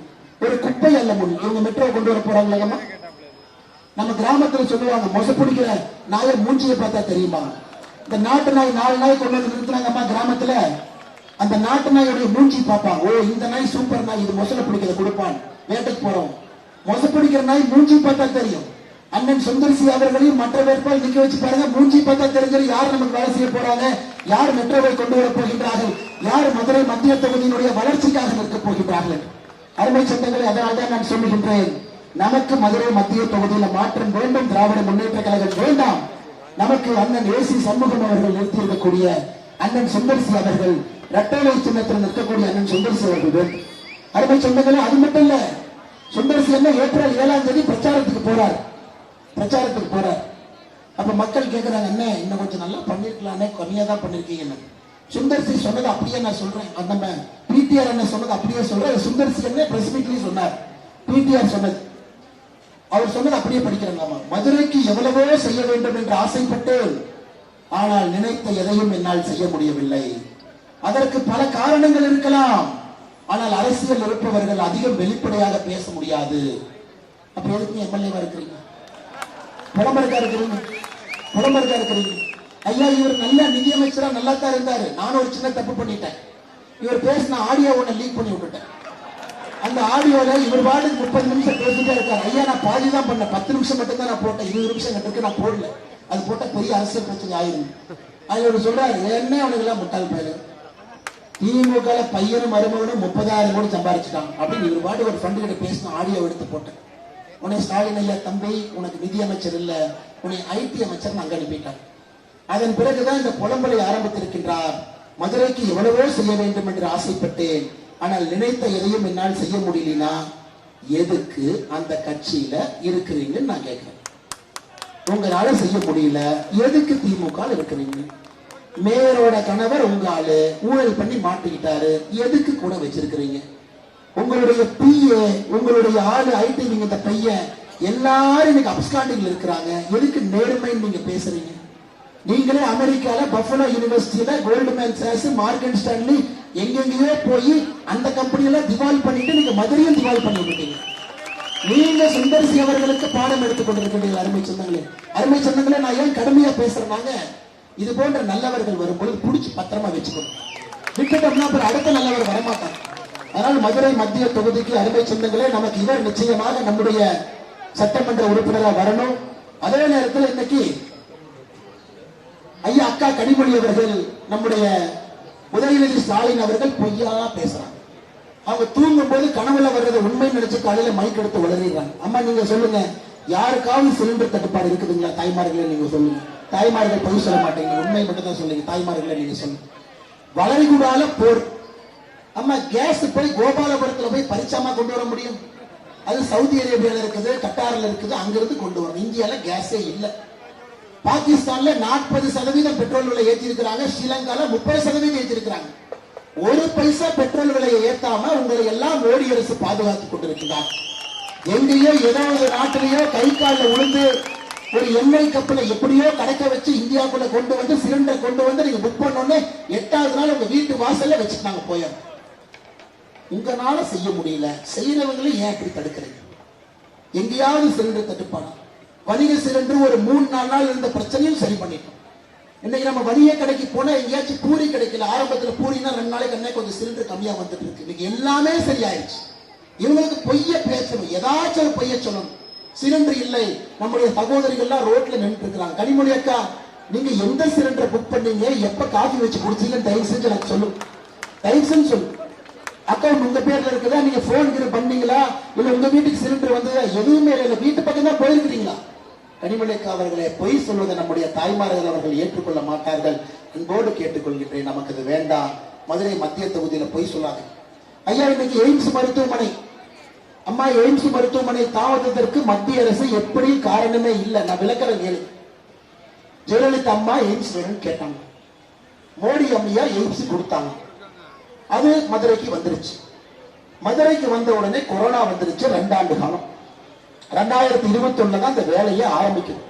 Speaker 4: ஒரு குப்பை அல்ல முடியும். இவங்க மெட்ரோ கொண்டு வர போறாங்களா? நம்ம கிராமத்துல சொல்லுவாங்க, மொசப்பிடிக்கிற நாயை மூஞ்சியை பார்த்தா தெரியுமா? இந்த நாட்டு நாய் 4 நாய் கொண்டு வந்து நிறுத்தினாங்கம்மா கிராமத்துல. அந்த நாட்டு நாயோடைய மூஞ்சி பார்ப்பான். ஓ இந்த நாய் சூப்பர் நாய், இது மொசல பிடிக்கிறத கொடுப்பான். வேட்டைக்கு போறோம், மொச பிடிக்கிற நாய் மூஞ்சி பார்த்தா தெரியும். அண்ணன் சுந்தர்சி அவர்களையும் மற்ற வேட்பாளர் நிக்க வச்சு பாருங்க, மூஞ்சி பார்த்தா தெரிஞ்சது யார் நமக்கு வேலை செய்ய போறாங்க, யார் மெட்ரோவை கொண்டு வர போகின்றார்கள், யார் மதுரை மத்திய தொகுதியினுடைய வளர்ச்சிக்காக நிற்க போகின்றார்கள். அருமை சொந்தங்களை, அதனால்தான் நான் சொல்லுகின்றேன், நமக்கு மதுரை மத்திய தொகுதியில் மாற்றம் வேண்டும். திராவிட முன்னேற்ற கழகம் வேண்டாம். நமக்கு அண்ணன் ஏசி சண்முகம் அவர்கள் நிறுத்தியிருக்கக்கூடிய அண்ணன் சுந்தர்சி அவர்கள், இரட்டை சின்னத்தில் நிற்கக்கூடிய அண்ணன் சுந்தர்சி அவர்கள் வேண்டும். அருமை சொந்தங்களே, அது மட்டும் இல்ல, சுந்தர்சி என்ன ஏப்ரல் 7ஆம் தேதி பிரச்சாரத்துக்கு போறார். அப்ப மக்கள் கேட்கிறாங்க, என்ன இன்னும் கொஞ்சம் நல்லா பண்ணிருக்கலானே, கம்மியா தான் பண்ணிருக்கீங்க. சுந்தர்சி சொன்னது அப்படியே நான் சொல்றேன். நம்ம பிடிஆர் என்ன சொன்னது அப்படியே சொல்றேன். சுந்தர்சி என்ன பிரஸ் மீட்லயும் சொன்னார். பிடிஆர் சொன்னது, அவர் சொன்னது அப்படியே படிக்கிறாங்க. மதுரைக்கு எவ்வளவோ செய்ய வேண்டும் என்று ஆசைப்பட்டேன், ஆனால் நினைத்த எதையும் என்னால் செய்ய முடியவில்லை. அதற்கு பல காரணங்கள் இருக்கலாம். ஆனால் அரசியல் இருப்பவர்கள் அதிகம் வெளிப்படையாக பேச முடியாது. அப்ப எதுக்கு எம்எல்ஏவா இருக்கிறீங்க, புலம்பருக்கா இருக்கிறீங்க? ஐயா இவர் நல்ல நிதியமைச்சரா நல்லா தான் இருந்தாரு. நானும் ஒரு சின்ன தப்பு பண்ணிட்டேன். இவர் பேசின ஆடியோ ஒண்ணு லீக் பண்ணி விட்டுட்டேன். அந்த ஆடியோல இவர் பாட்டுக்கு 30 நிமிஷம் பேசிட்டே இருக்காரு. ஐயா நான் பாதி தான் பண்ணேன், 10 நிமிஷம் மட்டும் தான் நான் போட்டேன், 20 நிமிஷம் கட்டுக்கு நான் போடல. அது போட்ட பெரிய அரசியல் பிரச்சனை ஆயிரும். அவர் சொல்றாரு, என்ன அவனுக்கு எல்லாம் முட்டாள் பயிரு, திமுக பையனும் மருமகனும் 30,000 கோடி சம்பாதிச்சுட்டான் அப்படின்னு இவர் பாட்டு ஒரு ஃபண்டு கிட்ட பேசின ஆடியோ எடுத்து போட்டேன். உன்னை ஸ்டாலின் ஐயா தம்பி உனக்கு நிதி அமைச்சர் இல்ல, உன்னை ஐடி அமைச்சர் அங்க அனுப்பிட்டார். அதன் பிறகுதான் இந்த புலம்பலை ஆரம்பித்திருக்கின்றார். மதுரைக்கு எவ்வளவோ செய்ய வேண்டும் என்று ஆசைப்பட்டேன், ஆனால் நினைத்த எதையும் என்னால் செய்ய முடியலனா எதுக்கு அந்த கட்சியில இருக்கிறீங்கன்னு நான் கேட்கிறேன். உங்களால செய்ய முடியல, எதுக்கு திமுக இருக்கிறீங்க? மேயரோட கணவர் உங்க ஆளு ஊழல் பண்ணி மாட்டிக்கிட்டாரு, எதுக்கு கூட வச்சிருக்கிறீங்க? உங்களுடைய பிஏ, உங்களுடைய ஆளு ஐடி, நீங்க இந்த பையன் எல்லாரும் இன்னைக்கு அப்ஸ்காண்டிங்ல இருக்கிறாங்க, எதுக்கு நேர்மைன்னு நீங்க பேசுறீங்க? நீங்களே அமெரிக்கால பஃபலோ யூனிவர்சிட்டியில கோல்ட்மேன் சாக்ஸ், மார்கன் ஸ்டான்லி எங்கெங்கயோ போய் அந்த கம்பெனியெல்லாம் திவால் பண்ணிட்டு நீங்க மதுரையும் திவால் பண்ணி விட்டீங்க. நீங்க சுந்தர்சி அவர்களுக்கு பாடம் எடுத்துக் கொண்டிருக்கிறீர்கள். அருமை சொந்தங்களே, நான் ஏன் கடுமையா பேசுறேன்னாங்க, இது போன்ற நல்லவர்கள் வரும்போது புடிச்சு பத்திரமா வச்சுக்கணும். விட்டுட்டோம்னா அப்புறம் அடுத்த நல்லவர் வரமாட்டாங்க. அதனால மதுரை மத்திய தொகுதிக்கு அருமை சொந்தங்களே, நமக்கு இவர் நிச்சயமாக நம்முடைய சட்டமன்ற உறுப்பினராக வரணும். அதே நேரத்தில் இன்னைக்கு ஐயா அக்கா கனிமொழி அவர்கள், நம்முடைய உதயநிதி ஸ்டாலின் அவர்கள் பொய்யா பேசுறாங்க. அவங்க தூங்கும் போது கனவுல வர்றதை உண்மை நினைச்சு காலையில மைக் எடுத்து வளர்றாங்க. அம்மா நீங்க சொல்லுங்க, யாருக்காவது சிலிண்டர் தட்டுப்பாடு இருக்குதுங்களா? தாய்மார்களே நீங்க சொல்லுங்க. தாய்மார்கள் பொய் சொல்ல மாட்டீங்க, உண்மை மட்டும் தான் சொல்லுங்க. தாய்மார்களே நீங்க சொல்லுங்க. வளைகுடால போர், அம்மா கேஸ் போய் கோபாலபுரத்துல போய் பரிச்சாமா கொண்டு வர முடியும்? அது சவுதி அரேபியால இருக்குது, கட்டார்ல இருக்குது, அங்கிருந்து கொண்டு வரணும். இந்தியால கேஸே இல்லை. பாகிஸ்தான்ல 40% பெட்ரோல் விலை ஏற்றி இருக்கிறாங்க, ஸ்ரீலங்கால 30% ஏற்றி இருக்கிறாங்க. ஒரு பைசா பெட்ரோல் விலையை ஏத்தாம உங்களை எல்லாம் மோடி அரசு பாதுகாத்துக் கொண்டிருக்கிறார். எங்கேயோ ஏதோ ஒரு நாட்டிலேயோ கை காலில் விழுந்து ஒரு எண்ணெய் கப்பலை எப்படியோ கடக்க வச்சு இந்தியாவுக்குள்ள கொண்டு வந்து சிலிண்டர் கொண்டு வந்து நீங்க புக் பண்ணோன்னே 8வது நாள் உங்க வீட்டு வாசல்ல வச்சுட்டு நாங்க போயோம். உங்களால செய்ய முடியல, செய்யறவங்களையும் ஏன் இப்படி தடுக்கிறீங்க? எங்கேயாவது சிலிண்டர் தட்டுப்பாடு, வணிக சிலிண்டர் ஒரு 3-4 நாள் இருந்த பிரச்சனையும் சரி பண்ணிட்டோம். இன்னைக்கு நம்ம வணிக கடைக்கு போனா எங்கேயாச்சும் பூரி கிடைக்கல, ஆரம்பத்துல பூரினா 2 நாளைக்கு அன்னைக்கு கொஞ்சம் சிலிண்டர் கம்மியா வந்துட்டு இருக்கு. இன்னைக்கு எல்லாமே சரியாயிடுச்சு. இவங்களுக்கு பொய்ய பேசணும், ஏதாச்சும் ஒரு பொய்ய சொல்லணும். சிலிண்டர் இல்லை, நம்முடைய சகோதரிகள்லாம் ரோட்ல நின்று இருக்கிறாங்க. கனிமொழி அக்கா, நீங்க எந்த சிலிண்டர் புக் பண்ணீங்க, எப்ப காஃபி வச்சு குடிச்சீங்கன்னு தயவு செஞ்சு எனக்கு சொல்லு, தயவு செஞ்சு சொல்லு. அக்கௌண்ட் உங்க பேர்ல இருக்குதா, நீங்க போன் பண்ணீங்களா, இல்ல உங்க வீட்டுக்கு சிலிண்டர் வந்ததா? எதுவுமே இல்லை, வீட்டு பக்கம் தான் போயிருக்கிறீங்களா? கனிமொழி அக்கா அவர்களே, பொய் சொல்வதை நம்முடைய தாய்மார்கள் அவர்கள் ஏற்றுக்கொள்ள மாட்டார்கள். அன்போடு கேட்டுக்கொள்கின்றேன், நமக்கு இது வேண்டாம். மதுரை மத்திய தொகுதியில பொய் சொல்லாது. ஐயா, இன்னைக்கு எய்ம்ஸ் மருத்துவமனை, அம்மா எய்ம்ஸ் மருத்துவமனை தாமதத்திற்கு மத்திய அரசு எப்படி காரணமே இல்லை. நான் விளக்கிறேன் கேளு. ஜெயலலிதா அம்மா எய்ம்ஸ் வேணும்னு கேட்டாங்க, மோடி அம்மையா எய்ம்ஸ் கொடுத்தாங்க, அது மதுரைக்கு வந்துருச்சு. மதுரைக்கு வந்த உடனே கொரோனா வந்துருச்சு. 2 ஆண்டு காலம், 2021 தான் அந்த வேலையை ஆரம்பிக்கும்.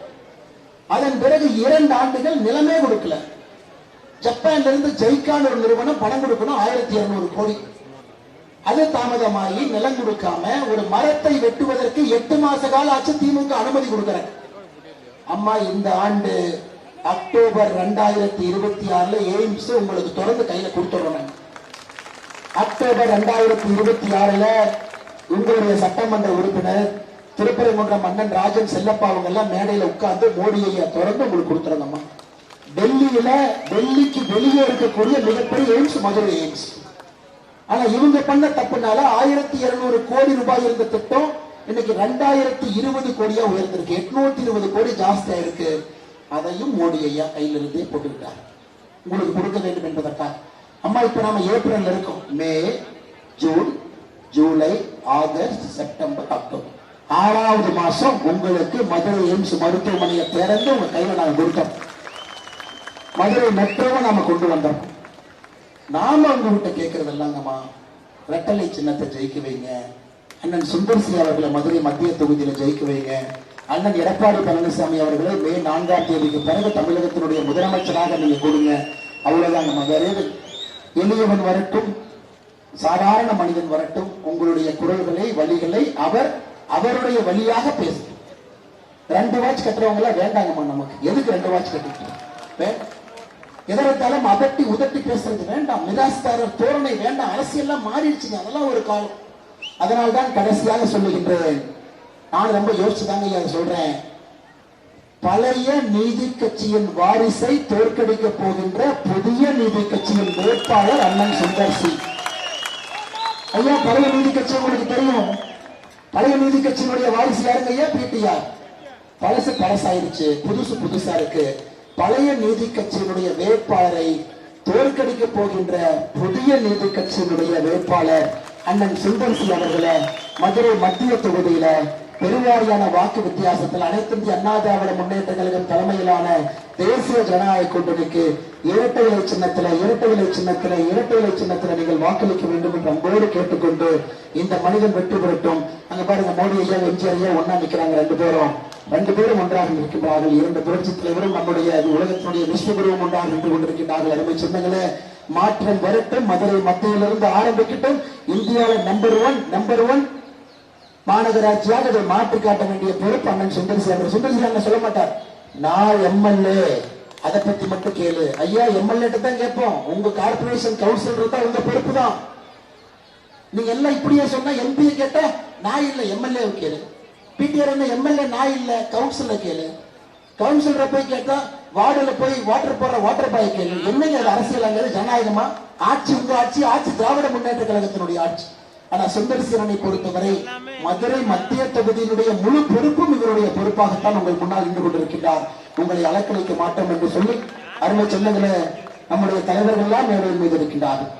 Speaker 4: அதன் பிறகு 2 ஆண்டுகள் நிலமே கொடுக்கல. ஜப்பான்ல இருந்து ஜெய்கான் ஒரு நிறுவனம் பணம் கொடுக்கணும், 1200 கோடி. அது தாமதமாகி நிலம் கொடுக்காம ஒரு மரத்தை வெட்டுவதற்கு 8 மாச கால ஆச்சு. திமுக அனுமதி கொடுக்கிறார். அம்மா, இந்த ஆண்டு அக்டோபர் 2026 எய்ம்ஸ் உங்களுக்கு தொடர்ந்து கையில கொடுத்துடுறோம். அக்டோபர் 2026 உங்களுடைய சட்டமன்ற உறுப்பினர் திருப்பரங்குன்றம் மன்னன் ராஜன் செல்லப்பா அவங்க எல்லாம் மேடையில உட்கார்ந்து மோடியை தொடர்ந்து உங்களுக்கு கொடுத்துருங்கம்மா. டெல்லிக்கு வெளியே இருக்கக்கூடிய மிகப்பெரிய எய்ம்ஸ் மதுரை எய்ம்ஸ். ஆனா இவங்க பண்ண தப்புனால 1200 கோடி ரூபாய் இருந்த திட்டம் இன்னைக்கு 2020 கோடியா உயர்ந்திருக்கு. 820 கோடி ஜாஸ்தியா இருக்கு. அதையும் மோடி ஐயா கையில இருந்தே போட்டுக்கிட்டார், உங்களுக்கு கொடுக்க வேண்டும் என்பதற்காக. அம்மா, இப்ப நாம ஏப்ரல் இருக்கோம். May, June, July, August, September, October, 6வது மாசம் உங்களுக்கு மதுரை எய்ம்ஸ் மருத்துவமனையை திறந்து உங்க கையில நாங்க கொடுத்தோம். மதுரை மெட்ரோவை நாம கொண்டு வந்தோம். நாம உங்ககிட்ட கேட்கறது எல்லாங்கம்மா, ரெட்டலை சின்னத்தை ஜெயிக்க வைங்க. அண்ணன் சுந்தர்சி அவர்களை மதுரை மத்திய தொகுதியில ஜெயிக்க வைங்க. அண்ணன் எடப்பாடி பழனிசாமி அவர்களை மே 4ஆம் தேதிக்கு பிறகு தமிழகத்தினுடைய முதலமைச்சராக நீங்க கொடுங்க. அவ்வளவுதாங்கம்மா. வேற எளியவன் வரட்டும், சாதாரண மனிதன் வரட்டும், உங்களுடைய குரல்களை வழிகளை அவருடைய வழியாக பேசும். 2 வாட்ச் கட்டுறவங்க எல்லாம் வேண்டாங்கம்மா. நமக்கு எதுக்கு 2 வாட்ச் கட்டிட்டு எதற்காலும் அதட்டி உதட்டி பேசுறது வேண்டாம். நிராஸ்தாரர் தோரணை வேண்டாம். அரசியல்லாம் மாறிடுச்சுங்க, அதெல்லாம் ஒரு காலம். அதனால்தான் கடைசியாக சொல்லுகின்றேன், நான் ரொம்ப யோசிச்சுதாங்க சொல்றேன். பழைய நீதி கட்சியின் வாரிசை தோற்கடிக்க போகின்ற புதிய நீதி கட்சியின் வேட்பாளர் அண்ணன் சுந்தர்சி ஐயா. பழைய நீதி கட்சி உங்களுக்கு தெரியும். பழைய நீதி கட்சியினுடைய வாரிசு யாருங்க ஐயா? பிடிஆர். பழசு பழசாயிருச்சு, புதுசு புதுசா இருக்கு. பழைய நீதி கட்சியினுடைய வேட்பாளரை தோற்கடிக்க போகின்ற புதிய நீதி கட்சியினுடைய வேட்பாளர் அண்ணன் சுந்தர்சி அவர்களை மதுரை மத்திய தொகுதியில பெருவாரியான வாக்கு வித்தியாசத்தில் அனைத்து இந்திய அண்ணா திராவிட முன்னேற்ற கழகம் தலைமையிலான தேசிய ஜனநாயக கூட்டணிக்கு இரட்டை இலை சின்னத்துல நீங்கள் வாக்களிக்க வேண்டும் என்று அன்போடு கேட்டுக்கொண்டு இந்த மனிதன் வெற்றி பெறட்டும். அங்க பாருங்க, மோடி ஐயா, எம்ஜிஆர் ஐயா ஒன்னா நிக்கிறாங்க. 2 பேரும் ஒன்றாக இருக்கின்றார்கள். 2 புரட்சி தலைவரும் நம்முடைய உலகத்தினுடைய விஸ்வகுருவும் ஒன்றாக நின்று கொண்டிருக்கின்றார்கள். அருமை சொந்தங்களே, மாற்றம் வரட்டும். மதுரை மத்தியிலிருந்து ஆரம்பிக்கட்டும். இந்தியாவில் நம்பர் ஒன் மாநகராட்சியாக அதை மாற்றி காட்ட வேண்டிய பொறுப்பு அண்ணன் சுந்தர்சி அவர். சுந்தர்சி அண்ணன் சொல்ல மாட்டார், நான் எம்எல்ஏ, அதை பத்தி மட்டும் கேளு. ஐயா, எம்எல்ஏ தான் கேட்போம். உங்க கார்பரேஷன் கவுன்சிலர் தான் உங்க பொறுப்பு தான். நீங்க எல்லாம் இப்படியே சொன்னா எம்பியை கேட்டா நான் இல்ல, எம்எல்ஏ கேளு. பிடிஆர் என்ன எம்எல்ஏ நான் இல்ல, கவுன்சிலர் கேளு. கவுன்சிலரை போய் கேட்டா வார்டுல போய் வாட்டர் போடுற வாட்டர் பாய் கேளு. என்னங்க அது அரசியல்? ஜனநாயகமா? ஆட்சி உங்க ஆட்சி திராவிட முன்னேற்ற கழகத்தினுடைய ஆட்சி. ஆனா சுந்தரசீரனை பொறுத்தவரை மதுரை மத்திய தொகுதியினுடைய முழு பொறுப்பும் இவருடைய பொறுப்பாகத்தான் உங்கள் முன்னால் நின்று கொண்டிருக்கிறார். உங்களை அலக்களிக்க மாட்டோம் என்று சொல்லி அருமை சொந்தங்களே, நம்முடைய தலைவர்கள் எல்லாம் மேடையின் மீது இருக்கின்றார்கள்.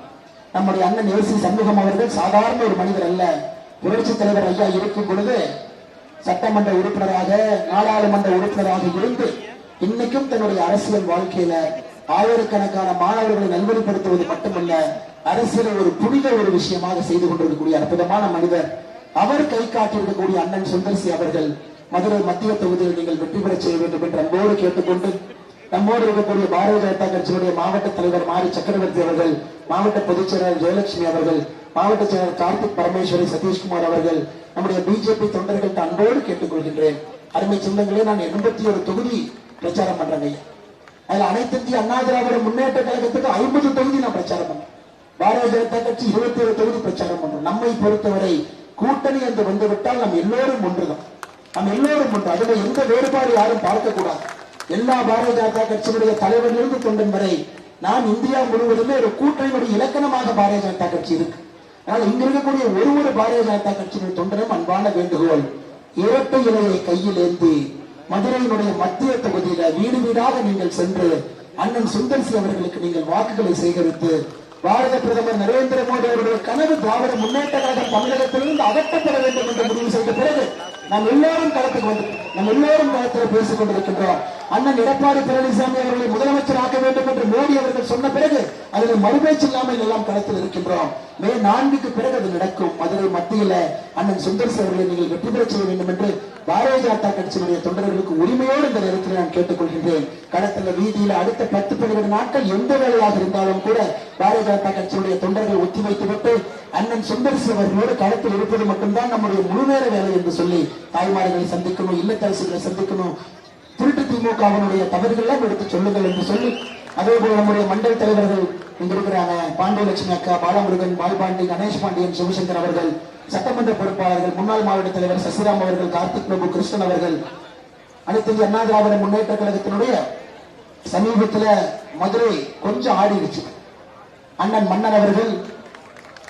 Speaker 4: நம்முடைய அண்ணன் ஏசி சண்முகம் அவர்கள் சாதாரண ஒரு மனிதர் அல்ல. புரட்சி தலைவர் ஐயா இருக்கும் பொழுது சட்டமன்ற உறுப்பினராக, நாடாளுமன்ற உறுப்பினராக இருந்து இன்னைக்கும் தன்னுடைய அரசியல் வாழ்க்கையில ஆயிரக்கணக்கான மாணவர்களை நல்வழிப்படுத்துவது மட்டுமல்ல, அரசியலை ஒரு புனித ஒரு விஷயமாக செய்து கொண்டிருக்கக்கூடிய அற்புதமான மனிதர். அவர் கை காட்டியிருக்கக்கூடிய அண்ணன் சுந்தர்சி அவர்கள் மதுரை மத்திய தொகுதியில் நீங்கள் வெற்றி பெற செய்ய வேண்டும் என்று அன்போடு கேட்டுக்கொண்டு, நம்மோடு இருக்கக்கூடிய பாரதிய ஜனதா கட்சியினுடைய மாவட்ட தலைவர் மாரி சக்கரவர்த்தி அவர்கள், மாவட்ட பொதுச் செயலாளர் ஜெயலட்சுமி அவர்கள், மாவட்ட செயலாளர் கார்த்திக் பரமேஸ்வரி, சதீஷ்குமார் அவர்கள், நம்முடைய பிஜேபி தொண்டர்கள் அன்போடு கேட்டுக்கொள்கின்றேன். அருமை சொந்தங்களே, நான் 81 தொகுதி பிரச்சாரம் பண்றேன். அதுல அனைத்து இந்திய அண்ணா திராவிட முன்னேற்ற கழகத்துக்கு 50 தொகுதி நான் பிரச்சாரம் பண்றேன். பாரதிய ஜனதா கட்சி 27 தொகுதி பிரச்சாரம் பண்றோம். நம்மை பொறுத்தவரை கூட்டணி என்று வந்துவிட்டால் நாம் எல்லோரும் ஒன்றுதான். நாம் எல்லோரும் ஒன்று. அதுல எந்த வேறுபாடு யாரும் பார்க்க கூடாது. எல்லா பாரதிய ஜனதா கட்சியினுடைய தலைவரிலிருந்து தொண்டன் வரை நாம் இந்தியா முழுவதுமே ஒரு கூட்டணியுடைய இலக்கணமாக பாரதிய ஜனதா கட்சி இருக்கு. ஆனால் இங்க இருக்கக்கூடிய ஒரு பாரதிய ஜனதா கட்சியினுடைய தொண்டரும் அன்பான வேண்டுகோள், இரட்டை இலையை கையில் ஏந்தி மதுரையினுடைய மத்திய தொகுதியில வீடு வீடாக நீங்கள் சென்று அண்ணன் சுந்தர்சி அவர்களுக்கு நீங்கள் வாக்குகளை சேகரித்து பாரத பிரதமர் நரேந்திர மோடி அவருடைய கனவு திராவிட முன்னேற்ற கழகம் தமிழகத்திலிருந்து அகற்றப்பட வேண்டும் என்று முடிவு செய்த பிறகு நாம் எல்லோரும் களத்துக்கு வந்து நம்ம எல்லோரும் களத்தில் பேசிக் கொண்டிருக்கின்றோம். அண்ணன் எடப்பாடி பழனிசாமி அவர்களை முதலமைச்சர் ஆக்க வேண்டும் என்று மோடி அவர்கள் சொன்ன பிறகு அதில் மறுபேச்சு இல்லாமல் எல்லாம் களத்தில் இருக்கின்றோம். மே 4க்கு பிறகு அது நடக்கும். மதுரை மத்தியில அண்ணன் சுந்தர்சி அவர்களை நீங்கள் வெற்றி பெற செய்ய வேண்டும் என்று பாரதிய ஜனதா கட்சியினுடைய தொண்டர்களுக்கு உரிமையோடு இந்த நேரத்தில் நான் கேட்டுக்கொள்கின்றேன். களத்தில் வீதியில அடுத்த 10-12 நாட்கள் எந்த வேலையாக இருந்தாலும் கூட பாரதிய ஜனதா கட்சியினுடைய தொண்டர்கள் ஒத்திவைத்துவிட்டு அண்ணன் சுந்தர்சி அவர்களோடு களத்தில் இருப்பது மட்டும்தான் நம்முடைய முழுநேர வேலை என்று சொல்லி தாய்மார்களை சந்திக்கணும், இல்லத்தரசுகளை சந்திக்கணும், திருட்டு திமுகவினுடைய தவறுகள் எடுத்து சொல்லுங்கள் என்று சொல்லி, அதே போல நம்முடைய மண்டல் தலைவர்கள் இங்க இருக்கிறாங்க. பாண்டியலட்சுமி அக்கா, பாலமுருகன், பால்பாண்டி, கணேஷ் பாண்டியன், சிவசங்கர் அவர்கள், சட்டமன்ற பொறுப்பாளர்கள், முன்னாள் மாவட்ட தலைவர் சசிராம் அவர்கள், கார்த்திக் பிரபு, கிருஷ்ணன் அவர்கள், அனைத்து இந்திய அண்ணா திராவிட முன்னேற்ற கழகத்தினுடைய சமீபத்தில் மதுரை கொஞ்சம் ஆடிடுச்சு. அண்ணன் மன்னன் அவர்கள்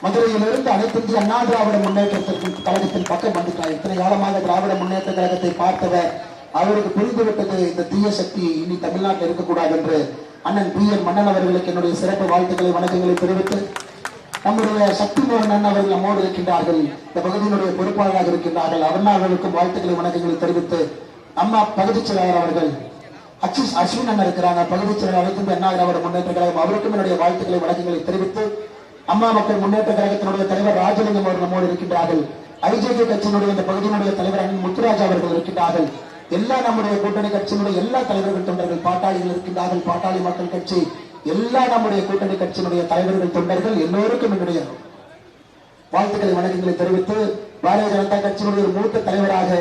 Speaker 4: மதுரையிலிருந்து அனைத்து இந்திய அண்ணா திராவிட முன்னேற்றத்திற்கு கழகத்தின் பக்கம் வந்துட்டார். இத்தனை காலமாக திராவிட முன்னேற்ற கழகத்தை பார்த்தவர், அவருக்கு புரிந்துவிட்டது இந்த தீய சக்தி இனி தமிழ்நாட்டில் இருக்கக்கூடாது என்று அண்ணன் பி.என். மன்னன் அவர்களுக்கு என்னுடைய சிறப்பு வாழ்த்துக்களை வணக்கங்களை தெரிவித்து, நம்முடைய சக்தி மோகன் அண்ணன் அவர்கள் நம்மோடு இருக்கின்றார்கள், இந்த பகுதியினுடைய பொறுப்பாளராக இருக்கின்றார்கள், அவர்களுக்கும் வாழ்த்துக்களை வணக்கங்களை தெரிவித்து, அம்மா பகுதிச் செயலாளர் அவர்கள் அஸ்வின் அண்ணன் இருக்கிறாங்க, பகுதிச் செயலாளர் அனைத்து அண்ணா திராவிட முன்னேற்ற கழகம், அவருக்கும் என்னுடைய வாழ்த்துக்களை வணக்கங்களை தெரிவித்து, அம்மா மக்கள் முன்னேற்ற கழகத்தினுடைய தலைவர் ராஜலிங்கம் அவர்கள் நம்மோடு இருக்கின்றார்கள், ஐஜேகே கட்சியினுடைய இந்த பகுதியினுடைய தலைவர் அண்ணன் முத்துராஜ் அவர்கள் இருக்கின்றார்கள், எல்லா நம்முடைய கூட்டணி கட்சியினுடைய எல்லா தலைவர்கள் தொண்டர்கள், பாட்டாளிகள் இருக்கின்றார்கள், பாட்டாளி மக்கள் கட்சி, எல்லா நம்முடைய கூட்டணி கட்சியினுடைய தலைவர்கள் தொண்டர்கள் எல்லோருக்கும் என்னுடைய வாழ்த்துக்களை வணக்கங்களை தெரிவித்து, பாரதிய ஜனதா கட்சியினுடைய மூத்த தலைவராக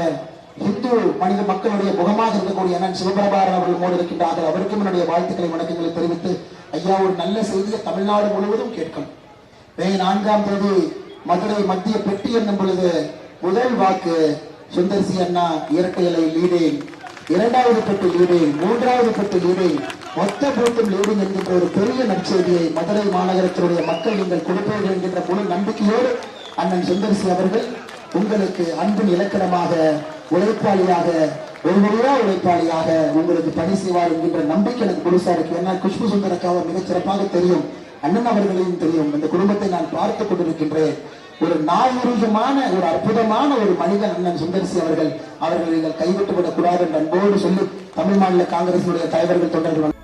Speaker 4: இந்து மனித மக்களுடைய முகமாக இருக்கக்கூடிய அண்ணன் சிவபிரபாரன் அவர்கள் மோடி இருக்கின்றார்கள், அவருக்கும் என்னுடைய வாழ்த்துக்களை வணக்கங்களை தெரிவித்து, ஐயா ஒரு நல்ல செய்தியை தமிழ்நாடு முழுவதும் கேட்கணும். மே 4ஆம் தேதி மதுரை மத்திய பெட்டி என்னும் பொழுது முதல் வாக்கு சுந்தர்சி அண்ணா இரட்டை இலை லீடிங், 2வது பெட்டி லீடிங், 3வது பெட்டி லீடிங், மொத்த பூத்தும் லீடிங் என்கின்ற ஒரு பெரிய நற்செய்தியை மதுரை மாநகரத்தினுடைய மக்கள் நீங்கள் கொடுப்பீர்கள் என்கின்ற முழு நம்பிக்கையோடு அண்ணன் சுந்தர்சி அவர்கள் உங்களுக்கு அன்பின் இலக்கணமாக உழைப்பாளியாக ஒருவரையா உழைப்பாளியாக உங்களுக்கு பணி செய்வார் என்கின்ற நம்பிக்கை எனக்கு முழுசா இருக்கு. ஏன்னா குஷ்பு சுந்தரக்காக மிகச் சிறப்பாக தெரியும், அண்ணன் அவர்களையும் தெரியும். இந்த குடும்பத்தை நான் பார்த்து கொண்டிருக்கின்றேன். ஒரு நாகரிகமான ஒரு அற்புதமான ஒரு மனிதன் அண்ணன் சுந்தர்சி அவர்கள், அவர்களை நீங்கள் கைவிட்டுவிடக் கூடாது என்று அன்போடு சொல்லி தமிழ் மாநில காங்கிரசினுடைய தலைவர்கள் தொண்டர்கள்